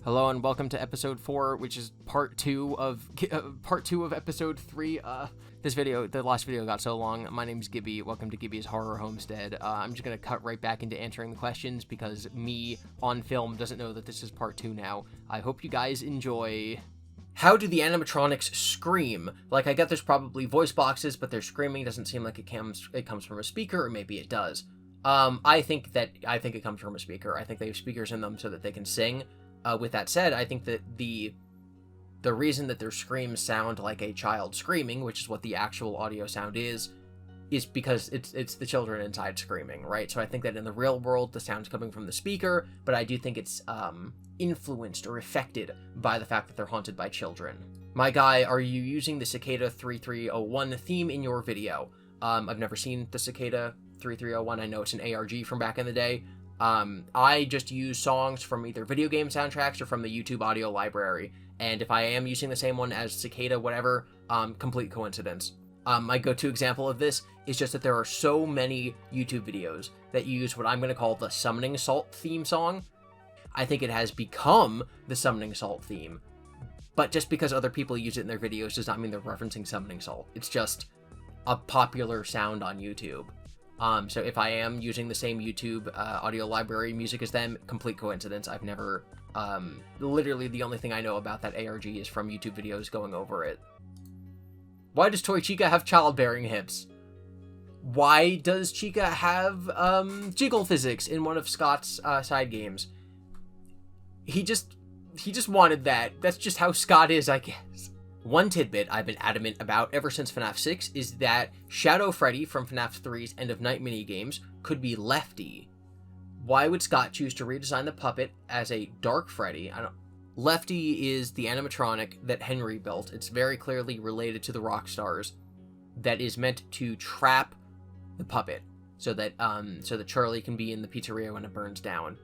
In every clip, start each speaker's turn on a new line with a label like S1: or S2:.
S1: Hello and welcome to episode 4, which is part 2 of episode 3. The last video got so long. My name's GiBi. Welcome to GiBi's Horror Homestead. I'm just gonna cut right back into answering the questions because me on film doesn't know that this is part 2 now. I hope you guys enjoy. How do the animatronics scream? Like, I get there's probably voice boxes, but their screaming doesn't seem like it comes from a speaker, or maybe it does. I think it comes from a speaker. I think they have speakers in them so that they can sing. With that said, I think that the reason that their screams sound like a child screaming, which is what the actual audio sound is because it's the children inside screaming, right? So I think that in the real world, the sound's coming from the speaker, but I do think it's influenced or affected by the fact that they're haunted by children. My guy, are you using the Cicada 3301 theme in your video? I've never seen the Cicada 3301. I know it's an ARG from back in the day. I just use songs from either video game soundtracks or from the YouTube audio library, and if I am using the same one as Cicada whatever, complete coincidence. My go-to example of this is just that there are so many YouTube videos that use what I'm going to call the Summoning Salt theme song. I think it has become the Summoning Salt theme, but just because other people use it in their videos does not mean they're referencing Summoning Salt. It's just a popular sound on YouTube. So if I am using the same YouTube audio library music as them, complete coincidence. I've never, literally the only thing I know about that ARG is from YouTube videos going over it. Why does Toy Chica have childbearing hips? Why does Chica have jiggle physics in one of Scott's side games? He just wanted that. That's just how Scott is, I guess. One tidbit I've been adamant about ever since FNAF 6 is that Shadow Freddy from FNAF 3's End of Night minigames could be Lefty. Why would Scott choose to redesign the puppet as a dark Freddy? Lefty is the animatronic that Henry built. It's very clearly related to the Rockstars that is meant to trap the puppet so that Charlie can be in the pizzeria when it burns down.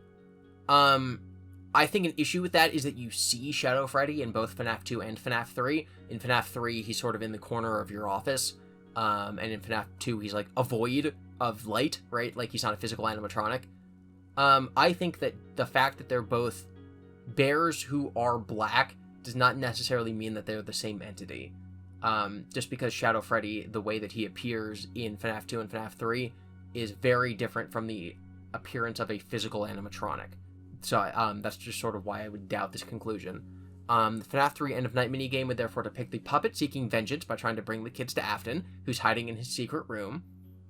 S1: I think an issue with that is that you see Shadow Freddy in both FNAF 2 and FNAF 3. In FNAF 3, he's sort of in the corner of your office, and in FNAF 2, he's like a void of light, right? Like, he's not a physical animatronic. I think that the fact that they're both bears who are black does not necessarily mean that they're the same entity. Just because Shadow Freddy, the way that he appears in FNAF 2 and FNAF 3, is very different from the appearance of a physical animatronic. So that's just sort of why I would doubt this conclusion. The FNAF 3 End of Night minigame would therefore depict the puppet seeking vengeance by trying to bring the kids to Afton, who's hiding in his secret room.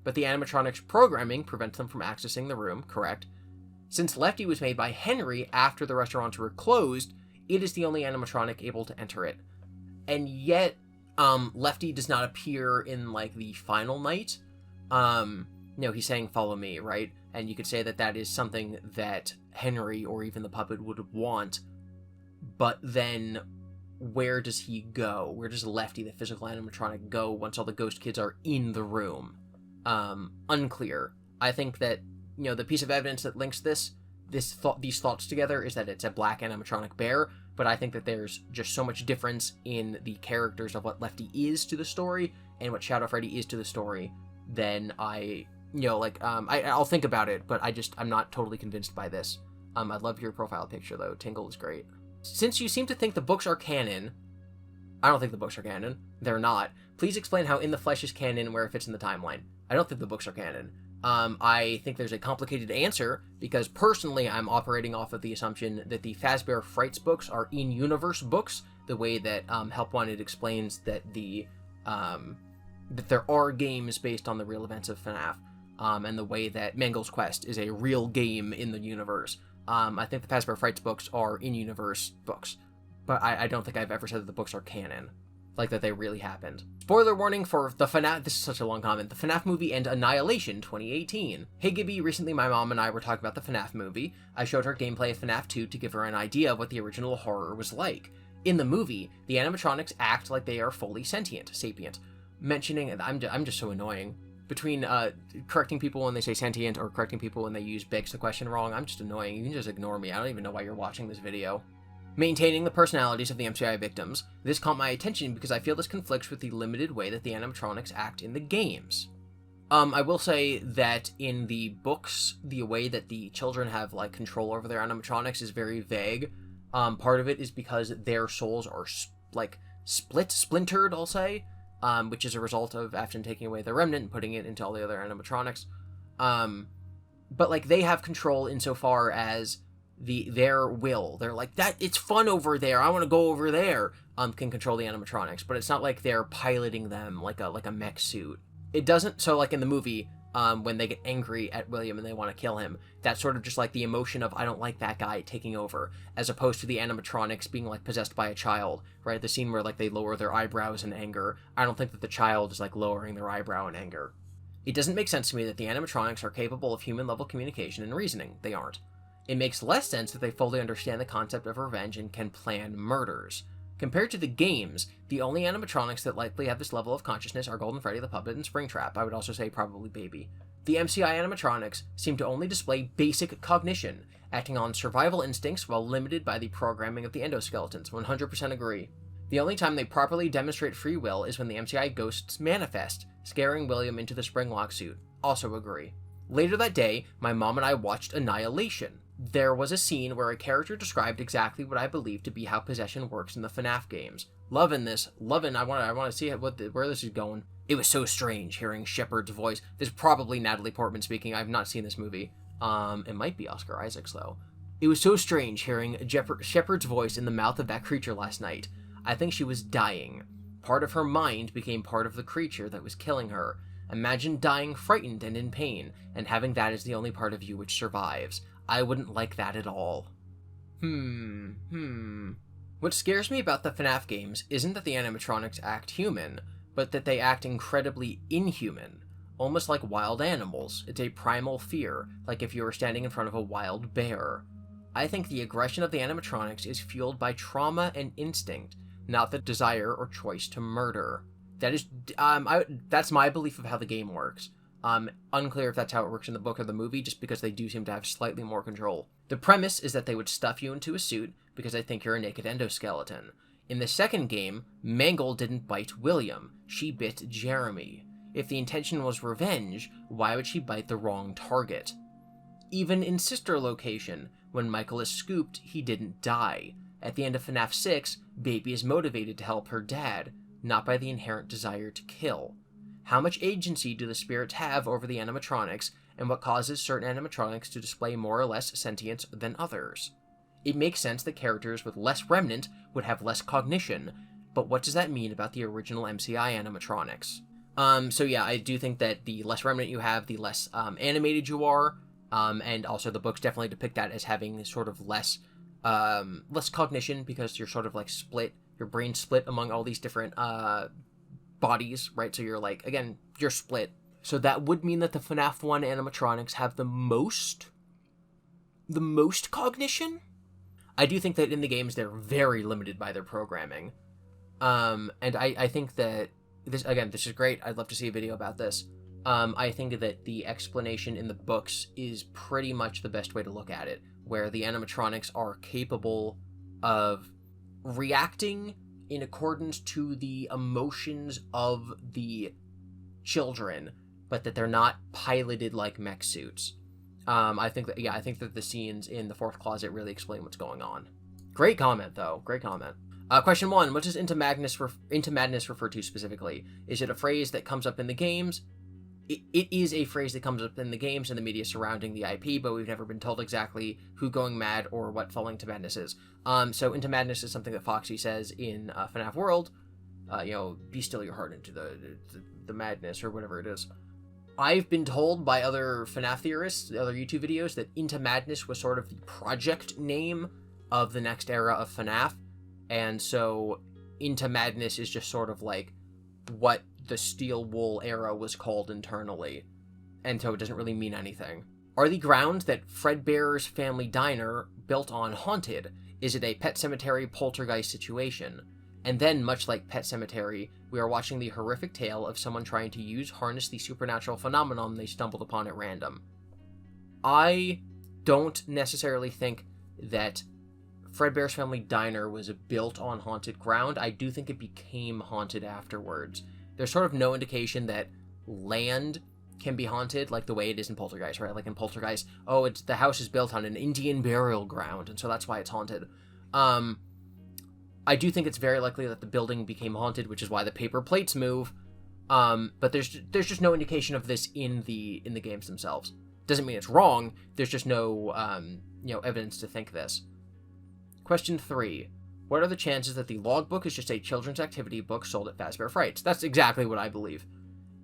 S1: But the animatronic's programming prevents them from accessing the room, correct? Since Lefty was made by Henry after the restaurants were closed, it is the only animatronic able to enter it. And yet, Lefty does not appear in, like, the final night. He's saying, "Follow me," right? And you could say that that is something that Henry or even the puppet would want, but then where does he go? Where does Lefty, the physical animatronic, go once all the ghost kids are in the room? Unclear. I think that, the piece of evidence that links these thoughts together is that it's a black animatronic bear, but I think that there's just so much difference in the characters of what Lefty is to the story and what Shadow Freddy is to the story, then I'll think about it, but I'm not totally convinced by this. I love your profile picture, though. Tingle is great. Since you seem to think the books are canon, I don't think the books are canon. They're not. Please explain how In the Flesh is canon and where it fits in the timeline. I don't think the books are canon. I think there's a complicated answer, because personally I'm operating off of the assumption that the Fazbear Frights books are in-universe books, the way that Help Wanted explains that that there are games based on the real events of FNAF. And the way that M.X.E.S is a real game in the universe. I think the Fazbear Frights books are in-universe books, but I don't think I've ever said that the books are canon, like that they really happened. Spoiler warning for the FNAF, this is such a long comment, the FNAF movie and Annihilation 2018. Hey GiBi, recently my mom and I were talking about the FNAF movie. I showed her gameplay of FNAF 2 to give her an idea of what the original horror was like. In the movie, the animatronics act like they are fully sapient. Mentioning, I'm just so annoying. Between correcting people when they say sentient or correcting people when they use begs the question wrong, I'm just annoying. You can just ignore me. I don't even know why you're watching this video. Maintaining the personalities of the MCI victims. This caught my attention because I feel this conflicts with the limited way that the animatronics act in the games. I will say that in the books, the way that the children have, like, control over their animatronics is very vague. Part of it is because their souls are splintered, I'll say, which is a result of Afton taking away the remnant and putting it into all the other animatronics. But like they have control insofar as their will. They're like, that it's fun over there, I want to go over there. Can control the animatronics, but it's not like they're piloting them like a mech suit. It doesn't. So like in the movie, when they get angry at William and they want to kill him, that's sort of just like the emotion of I don't like that guy taking over, as opposed to the animatronics being like possessed by a child, right? The scene where like they lower their eyebrows in anger. I don't think that the child is like lowering their eyebrow in anger. It doesn't make sense to me that the animatronics are capable of human level communication and reasoning. They aren't. It makes less sense that they fully understand the concept of revenge and can plan murders. Compared to the games, the only animatronics that likely have this level of consciousness are Golden Freddy the Puppet and Springtrap. I would also say probably Baby. The MCI animatronics seem to only display basic cognition, acting on survival instincts while limited by the programming of the endoskeletons. 100% agree. The only time they properly demonstrate free will is when the MCI ghosts manifest, scaring William into the Springlock suit. Also agree. Later that day, my mom and I watched Annihilation. There was a scene where a character described exactly what I believe to be how possession works in the FNAF games. Loving this. I want to see where this is going. It was so strange hearing Shepard's voice. This is probably Natalie Portman speaking. I've not seen this movie. It might be Oscar Isaacs, though. It was so strange hearing Shepard's voice in the mouth of that creature last night. I think she was dying. Part of her mind became part of the creature that was killing her. Imagine dying frightened and in pain, and having that as the only part of you which survives. I wouldn't like that at all. What scares me about the FNAF games isn't that the animatronics act human, but that they act incredibly inhuman, almost like wild animals. It's a primal fear, like if you were standing in front of a wild bear. I think the aggression of the animatronics is fueled by trauma and instinct, not the desire or choice to murder. That is, that's my belief of how the game works. Unclear if that's how it works in the book or the movie, just because they do seem to have slightly more control. The premise is that they would stuff you into a suit because they think you're a naked endoskeleton. In the second game, Mangle didn't bite William, she bit Jeremy. If the intention was revenge, why would she bite the wrong target? Even in Sister Location, when Michael is scooped, he didn't die. At the end of FNAF 6, Baby is motivated to help her dad, not by the inherent desire to kill. How much agency do the spirits have over the animatronics, and what causes certain animatronics to display more or less sentience than others? It makes sense that characters with less remnant would have less cognition, but what does that mean about the original MCI animatronics? So yeah, I do think that the less remnant you have, the less animated you are, and also the books definitely depict that as having sort of less cognition, because you're sort of like split, your brain split among all these different bodies, right? So you're like, again, you're split. So that would mean that the FNAF 1 animatronics have the most cognition? I do think that in the games they're very limited by their programming. And I think that this is great. I'd love to see a video about this. I think that the explanation in the books is pretty much the best way to look at it, where the animatronics are capable of reacting in accordance to the emotions of the children, but that they're not piloted like mech suits. I think that the scenes in the fourth closet really explain what's going on. Great comment, though. Great comment. Question 1. What does into madness refer to specifically? Is it a phrase that comes up in the games? It is a phrase that comes up in the games and the media surrounding the IP, but we've never been told exactly who going mad or what falling to madness is. So into madness is something that Foxy says in FNAF World. Be still your heart into the madness, or whatever it is. I've been told by other FNAF theorists, other YouTube videos, that Into Madness was sort of the project name of the next era of FNAF, and so Into Madness is just sort of like what the Steel Wool era was called internally, and so it doesn't really mean anything. Are the grounds that Fredbear's family diner built on haunted? Is it a Pet Sematary Poltergeist situation? And then, much like Pet Sematary, we are watching the horrific tale of someone trying to harness the supernatural phenomenon they stumbled upon at random. I don't necessarily think that Fredbear's Family Diner was built on haunted ground. I do think it became haunted afterwards. There's sort of no indication that land can be haunted like the way it is in Poltergeist, right? Like in Poltergeist, the house is built on an Indian burial ground, and so that's why it's haunted. I do think it's very likely that the building became haunted, which is why the paper plates move. But there's just no indication of this in the games themselves. Doesn't mean it's wrong. There's just no evidence to think this. Question 3. What are the chances that the logbook is just a children's activity book sold at Fazbear Frights? That's exactly what I believe.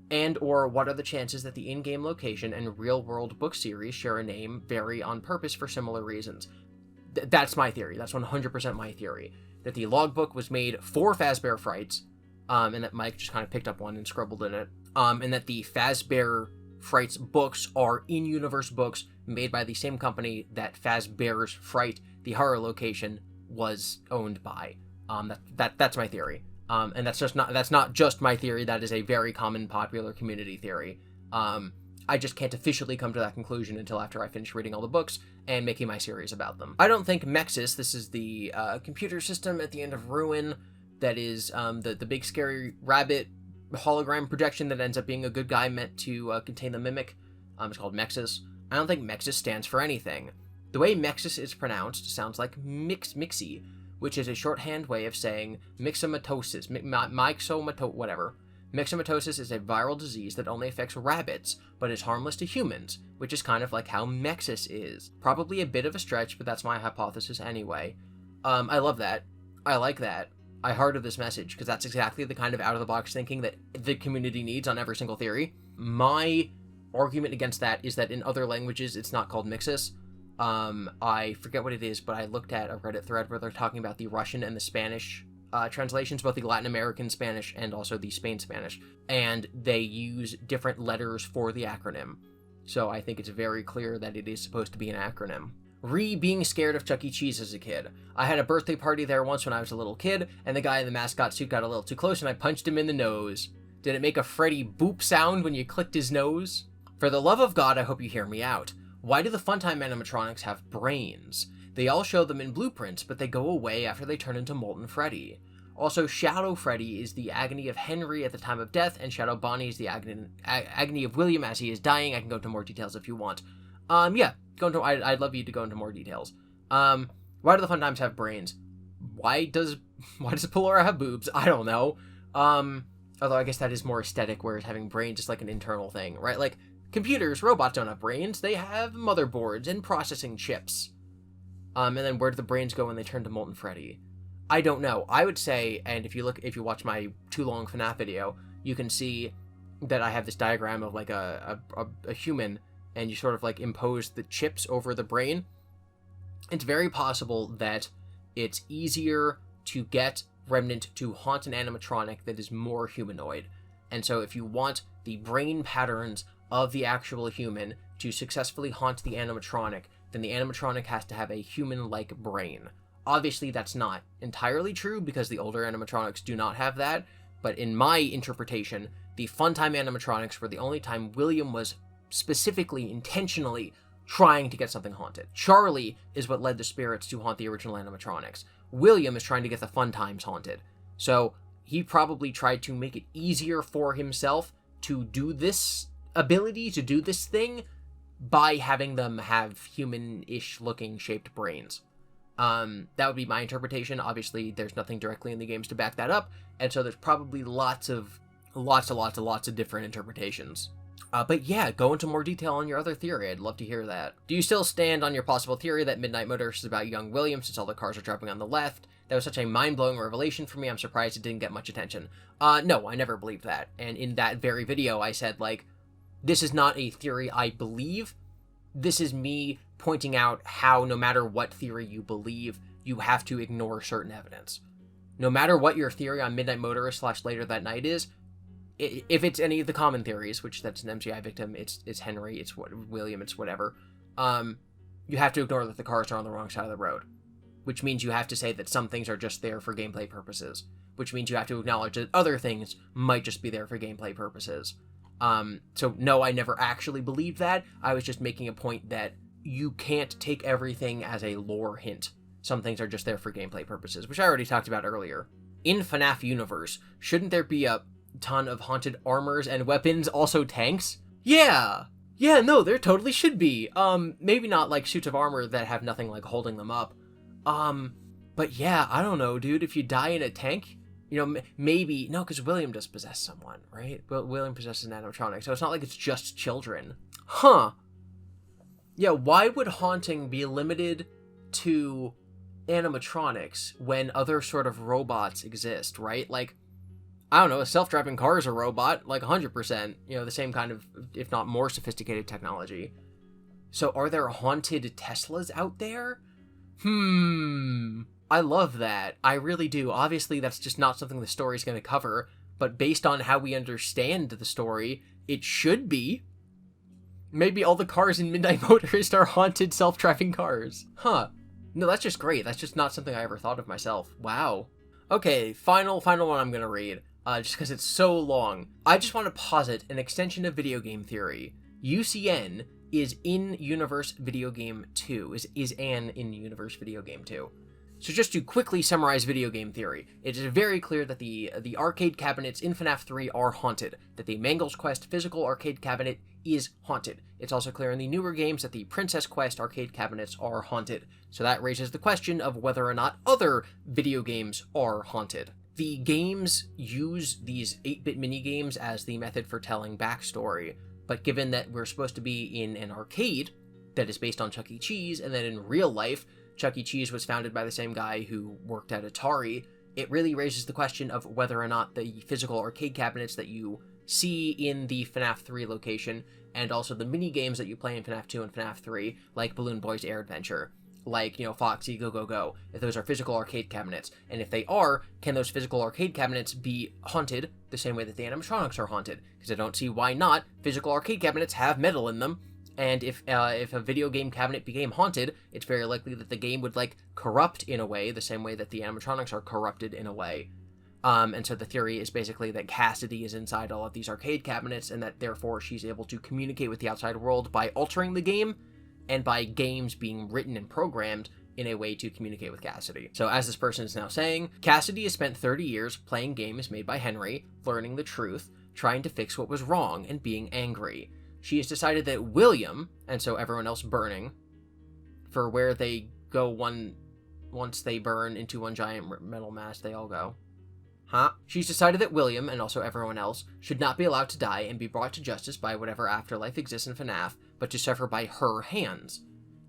S1: And or what are the chances that the in-game location and real-world book series share a name vary on purpose for similar reasons? That's my theory. That's 100% my theory. That the logbook was made for Fazbear Frights, and that Mike just kind of picked up one and scribbled in it, and that the Fazbear Frights books are in-universe books made by the same company that Fazbear's Fright, the horror location, was owned by. That's my theory. And that's not just my theory. That is a very common popular community theory. I just can't officially come to that conclusion until after I finish reading all the books and making my series about them. I don't think M.X.E.S, this is the computer system at the end of Ruin, that is the big scary rabbit hologram projection that ends up being a good guy meant to contain the mimic. It's called M.X.E.S. I don't think M.X.E.S stands for anything. The way M.X.E.S is pronounced sounds like M.X.E., which is a shorthand way of saying myxomatosis, whatever. Myxomatosis is a viral disease that only affects rabbits, but is harmless to humans, which is kind of like how M.X.E.S is. Probably a bit of a stretch, but that's my hypothesis anyway. I love that. I like that. I hearted this message, because that's exactly the kind of out-of-the-box thinking that the community needs on every single theory. My argument against that is that in other languages, it's not called M.X.E.S. I forget what it is, but I looked at a Reddit thread where they're talking about the Russian and the Spanish translations, both the Latin American Spanish and also the Spain Spanish, and they use different letters for the acronym. So I think it's very clear that it is supposed to be an acronym. Being scared of Chuck E. Cheese as a kid. I had a birthday party there once when I was a little kid, and the guy in the mascot suit got a little too close and I punched him in the nose. Did it make a Freddy boop sound when you clicked his nose? For the love of God, I hope you hear me out. Why do the Funtime animatronics have brains? They all show them in blueprints, but they go away after they turn into Molten Freddy. Also, Shadow Freddy is the agony of Henry at the time of death, and Shadow Bonnie is the agony of William as he is dying. I can go into more details if you want. Yeah, I'd love you to go into more details. Why do the Funtimes have brains? Why does Pelora have boobs? I don't know. Although I guess that is more aesthetic, whereas having brains is like an internal thing, right? Like, computers, robots don't have brains. They have motherboards and processing chips. And then where do the brains go when they turn to Molten Freddy? I don't know. I would say, and if you watch my too long FNAF video, you can see that I have this diagram of like a human, and you sort of like impose the chips over the brain. It's very possible that it's easier to get Remnant to haunt an animatronic that is more humanoid. And so if you want the brain patterns of the actual human to successfully haunt the animatronic, then the animatronic has to have a human-like brain. Obviously, that's not entirely true, because the older animatronics do not have that, but in my interpretation, the Funtime animatronics were the only time William was specifically, intentionally trying to get something haunted. Charlie is what led the spirits to haunt the original animatronics. William is trying to get the Funtimes haunted. So he probably tried to make it easier for himself to do this ability, to do this thing, by having them have human-ish looking shaped brains. That would be my interpretation. Obviously, there's nothing directly in the games to back that up, and so there's probably lots of different interpretations. But yeah, go into more detail on your other theory. I'd love to hear that. Do you still stand on your possible theory that Midnight Motorist is about young William, since all the cars are driving on the left? That was such a mind-blowing revelation for me, I'm surprised it didn't get much attention. No, I never believed that. And in that very video, I said, like, this is not a theory I believe. This is me pointing out how no matter what theory you believe, you have to ignore certain evidence. No matter what your theory on Midnight Motorist / Later That Night is, if it's any of the common theories, which that's an MCI victim, it's Henry, it's William, it's whatever, you have to ignore that the cars are on the wrong side of the road. Which means you have to say that some things are just there for gameplay purposes. Which means you have to acknowledge that other things might just be there for gameplay purposes. So no, I never actually believed that. I was just making a point that you can't take everything as a lore hint. Some things are just there for gameplay purposes, which I already talked about earlier. In FNAF universe, shouldn't there be a ton of haunted armors and weapons, also tanks? Yeah, no, there totally should be. Maybe not like suits of armor that have nothing like holding them up. But But yeah, I don't know, dude. If you die in a tank, you know, maybe... No, because William does possess someone, right? William possesses an animatronic, so it's not like it's just children. Huh. Yeah, why would haunting be limited to animatronics when other sort of robots exist, right? Like, I don't know, a self-driving car is a robot, like 100%, you know, the same kind of, if not more sophisticated technology. So are there haunted Teslas out there? I love that. I really do. Obviously, that's just not something the story's going to cover, but based on how we understand the story, it should be. Maybe all the cars in Midnight Motorist are haunted self-driving cars. Huh. No, that's just great. That's just not something I ever thought of myself. Wow. Okay, final one I'm going to read, just because it's so long. I just want to posit an extension of video game theory. UCN is in-universe video game 2, is an in-universe video game 2. So just to quickly summarize video game theory, it is very clear that the arcade cabinets in FNAF 3 are haunted, that the Mangle's Quest physical arcade cabinet is haunted. It's also clear in the newer games that the Princess Quest arcade cabinets are haunted. So that raises the question of whether or not other video games are haunted. The games use these 8-bit minigames as the method for telling backstory, but given that we're supposed to be in an arcade that is based on Chuck E. Cheese, and then in real life, Chuck E. Cheese was founded by the same guy who worked at Atari, it really raises the question of whether or not the physical arcade cabinets that you see in the FNAF 3 location, and also the mini games that you play in FNAF 2 and FNAF 3, like Balloon Boy's Air Adventure, like, you know, Foxy Go Go Go, if those are physical arcade cabinets. And if they are, can those physical arcade cabinets be haunted the same way that the animatronics are haunted? Because I don't see why not. Physical arcade cabinets have metal in them, and if a video game cabinet became haunted, it's very likely that the game would, like, corrupt in a way, the same way that the animatronics are corrupted in a way. And so the theory is basically that Cassidy is inside all of these arcade cabinets, and that therefore she's able to communicate with the outside world by altering the game, and by games being written and programmed in a way to communicate with Cassidy. So as this person is now saying, Cassidy has spent 30 years playing games made by Henry, learning the truth, trying to fix what was wrong, and being angry. She has decided that William, and so everyone else burning, for where they go once they burn into one giant metal mass, they all go. Huh? She's decided that William, and also everyone else, should not be allowed to die and be brought to justice by whatever afterlife exists in FNAF, but to suffer by her hands.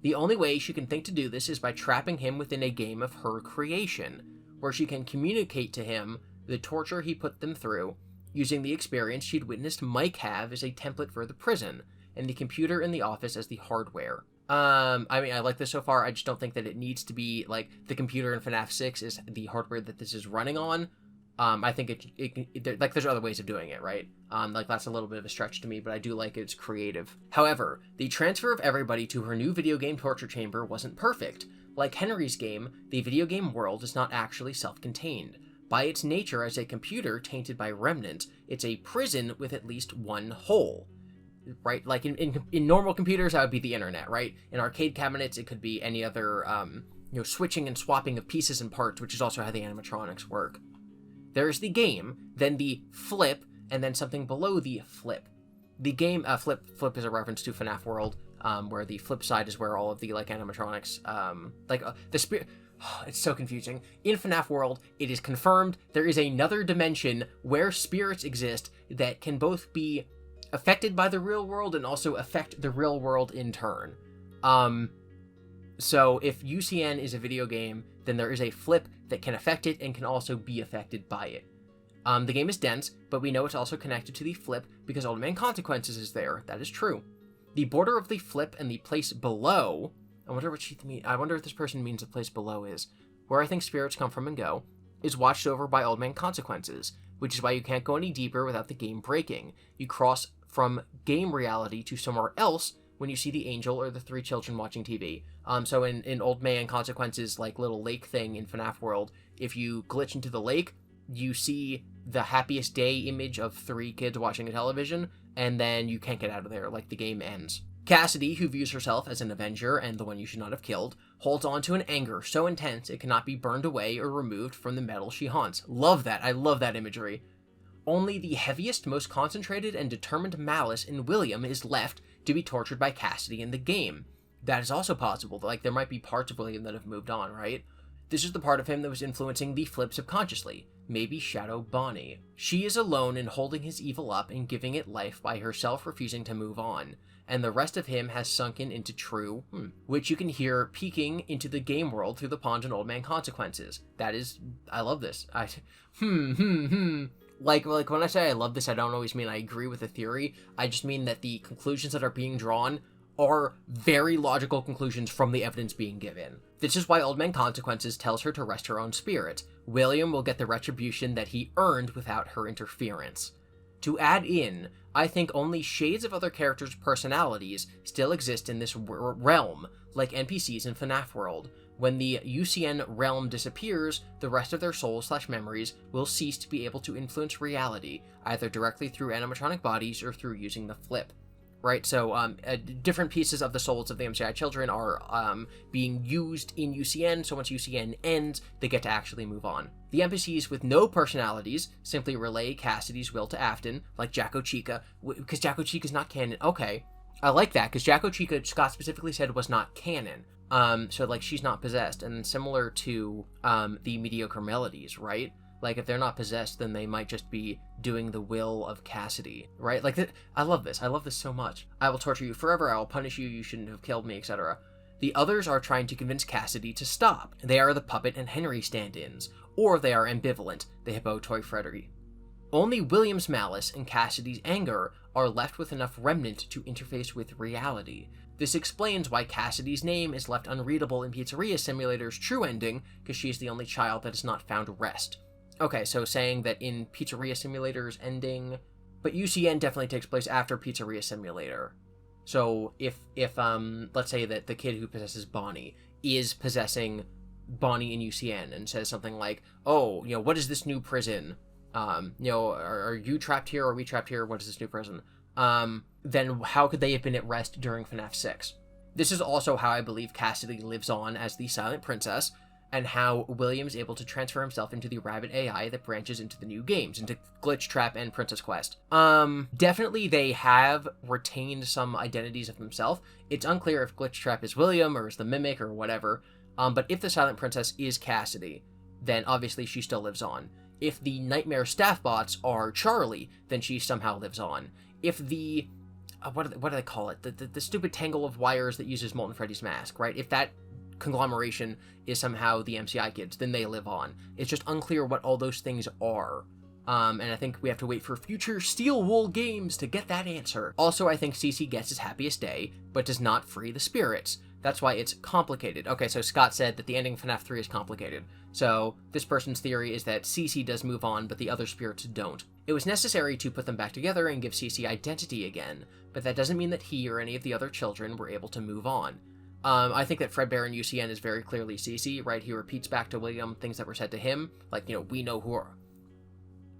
S1: The only way she can think to do this is by trapping him within a game of her creation, where she can communicate to him the torture he put them through, using the experience she'd witnessed Mike have as a template for the prison, and the computer in the office as the hardware. I mean, I like this so far. I just don't think that it needs to be, like, the computer in FNAF 6 is the hardware that this is running on. I think like, there's other ways of doing it, right? Like, that's a little bit of a stretch to me, but I do like it's creative. However, the transfer of everybody to her new video game torture chamber wasn't perfect. Like Henry's game, the video game world is not actually self-contained. By its nature as a computer tainted by remnant, it's a prison with at least one hole. Right? Like, in normal computers, that would be the internet, right? In arcade cabinets, it could be any other, you know, switching and swapping of pieces and parts, which is also how the animatronics work. There's the game, then the flip, and then something below the flip. The game, flip is a reference to FNAF World, where the flip side is where all of the, like, animatronics, the spirit... It's so confusing. In FNAF World, it is confirmed there is another dimension where spirits exist that can both be affected by the real world and also affect the real world in turn. So if UCN is a video game, then there is a flip that can affect it and can also be affected by it. The game is dense, but we know it's also connected to the flip because Old Man Consequences is there. That is true. The border of the flip and the place below... I wonder if this person means the place below is, where I think spirits come from and go, is watched over by Old Man Consequences, which is why you can't go any deeper without the game breaking. You cross from game reality to somewhere else when you see the angel or the three children watching TV. So in Old Man Consequences, like, little lake thing in FNAF World, if you glitch into the lake, you see the happiest day image of three kids watching a television, and then you can't get out of there, like, the game ends. Cassidy, who views herself as an Avenger and the one you should not have killed, holds on to an anger so intense it cannot be burned away or removed from the metal she haunts. Love that. I love that imagery. Only the heaviest, most concentrated, and determined malice in William is left to be tortured by Cassidy in the game. That is also possible. Like, there might be parts of William that have moved on, right? This is the part of him that was influencing the Flip subconsciously. Maybe Shadow Bonnie. She is alone in holding his evil up and giving it life by herself refusing to move on. And the rest of him has sunken into true, which you can hear peeking into the game world through the pond and Old Man Consequences. That is, I love this. Like when I say I love this, I don't always mean I agree with the theory. I just mean that the conclusions that are being drawn are very logical conclusions from the evidence being given. This is why Old Man Consequences tells her to rest her own spirit. William will get the retribution that he earned without her interference. To add in, I think only shades of other characters' personalities still exist in this realm, like NPCs in FNAF World. When the UCN realm disappears, the rest of their souls/memories will cease to be able to influence reality, either directly through animatronic bodies or through using the Flip. Right, so different pieces of the souls of the MCI children are being used in UCN, so once UCN ends, they get to actually move on. The NPCs with no personalities simply relay Cassidy's will to Afton, like Jacko Chica, because Jacko Chica's not canon. Okay, I like that, because Jacko Chica, Scott specifically said, was not canon. So, like, she's not possessed, and similar to the mediocre melodies, right? Like, if they're not possessed, then they might just be doing the will of Cassidy, right? Like, I love this. I love this so much. I will torture you forever. I will punish you. You shouldn't have killed me, etc. The others are trying to convince Cassidy to stop. They are the Puppet and Henry stand-ins. Or they are ambivalent, the Hippo Toy Freddy. Only William's malice and Cassidy's anger are left with enough remnant to interface with reality. This explains why Cassidy's name is left unreadable in Pizzeria Simulator's true ending, because she is the only child that has not found rest. Okay, so saying that in Pizzeria Simulator's ending, but UCN definitely takes place after Pizzeria Simulator. So if let's say that the kid who possesses Bonnie is possessing Bonnie in UCN and says something like, oh, you know, what is this new prison? You know, are you trapped here? Are we trapped here? What is this new prison? Then how could they have been at rest during FNAF 6? This is also how I believe Cassidy lives on as the Silent Princess, and how William's able to transfer himself into the Rabbit AI that branches into the new games, into Glitch Trap and Princess Quest. Definitely they have retained some identities of themselves. It's unclear if Glitch Trap is William or is the Mimic or whatever, but if the Silent Princess is Cassidy, then obviously she still lives on. If the Nightmare staff bots are Charlie, then she somehow lives on. If the, what do they call it? The stupid tangle of wires that uses Molten Freddy's mask, right? If that conglomeration is somehow the MCI kids, then they live on. It's just unclear what all those things are. And I think we have to wait for future Steel Wool games to get that answer. Also, I think Cece gets his happiest day, but does not free the spirits. That's why it's complicated. Okay, so Scott said that the ending of FNAF 3 is complicated. So this person's theory is that Cece does move on, but the other spirits don't. It was necessary to put them back together and give Cece identity again, but that doesn't mean that he or any of the other children were able to move on. I think that Fredbear in UCN is very clearly Cece, right? He repeats back to William things that were said to him, like, you know, we know who are...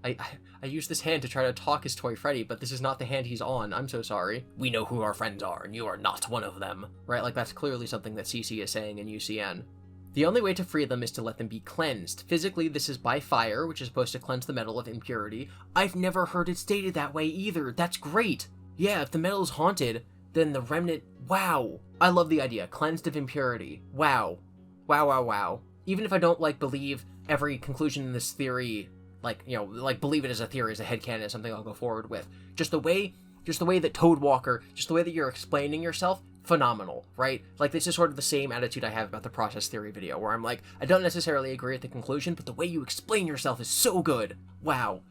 S1: I use this hand to try to talk as Toy Freddy, but this is not the hand he's on. I'm so sorry. We know who our friends are, and you are not one of them. Right? Like, that's clearly something that Cece is saying in UCN. The only way to free them is to let them be cleansed. Physically, this is by fire, which is supposed to cleanse the metal of impurity. I've never heard it stated that way either. That's great. Yeah, if the metal is haunted, then the remnant... Wow. I love the idea. Cleansed of impurity. Wow. Wow, wow, wow. Even if I don't, like, believe every conclusion in this theory... like, you know, like, believe it as a theory, as a headcanon, as something I'll go forward with. Just the way that Toad Walker, just the way that you're explaining yourself, phenomenal, right? Like, this is sort of the same attitude I have about the process theory video, where I'm like, I don't necessarily agree with the conclusion, but the way you explain yourself is so good. Wow.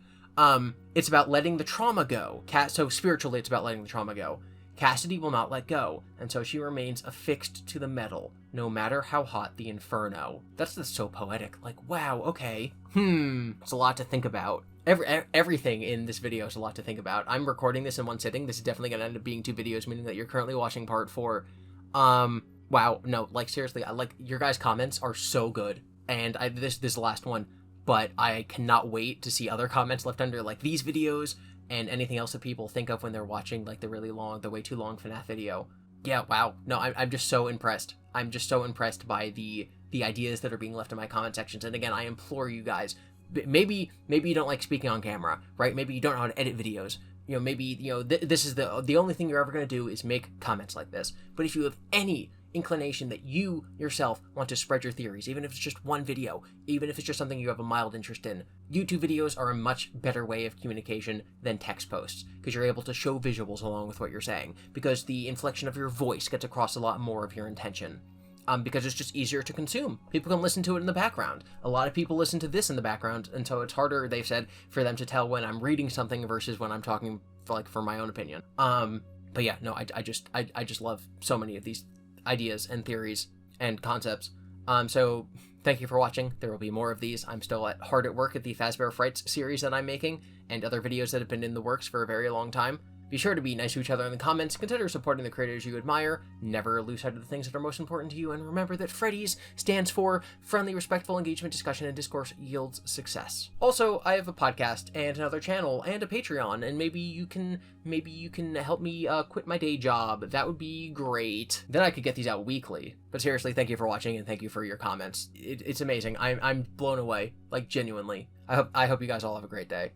S1: It's about letting the trauma go. So spiritually, it's about letting the trauma go. Cassidy will not let go, and so she remains affixed to the metal, no matter how hot the inferno. That's just so poetic. Like, wow, okay. It's a lot to think about. Everything in this video is a lot to think about. I'm recording this in one sitting. This is definitely going to end up being 2 videos, meaning that you're currently watching part 4. Wow, no, like, seriously, your guys' comments are so good, and this is the last one, but I cannot wait to see other comments left under, like, these videos, and anything else that people think of when they're watching, like, the way too long FNAF video. Yeah, wow. No, I'm just so impressed. I'm just so impressed by the ideas that are being left in my comment sections. And again, I implore you guys, maybe you don't like speaking on camera, right? Maybe you don't know how to edit videos. Maybe, this is the only thing you're ever going to do is make comments like this. But if you have any inclination that you yourself want to spread your theories, even if it's just one video, even if it's just something you have a mild interest in, YouTube videos are a much better way of communication than text posts, because you're able to show visuals along with what you're saying, because the inflection of your voice gets across a lot more of your intention. Because it's just easier to consume. People can listen to it in the background. A lot of people listen to this in the background, and so it's harder, they've said, for them to tell when I'm reading something versus when I'm talking for my own opinion. But yeah, no, I just love so many of these ideas and theories and concepts. So thank you for watching. There will be more of these. I'm still hard at work at the Fazbear Frights series that I'm making, and other videos that have been in the works for a very long time. Be sure to be nice to each other in the comments, consider supporting the creators you admire, never lose sight of the things that are most important to you, and remember that Freddy's stands for Friendly, Respectful Engagement, Discussion, and Discourse Yields Success. Also, I have a podcast and another channel and a Patreon, and maybe you can help me quit my day job. That would be great. Then I could get these out weekly. But seriously, thank you for watching, and thank you for your comments. It's amazing. I'm blown away, like genuinely. I hope you guys all have a great day.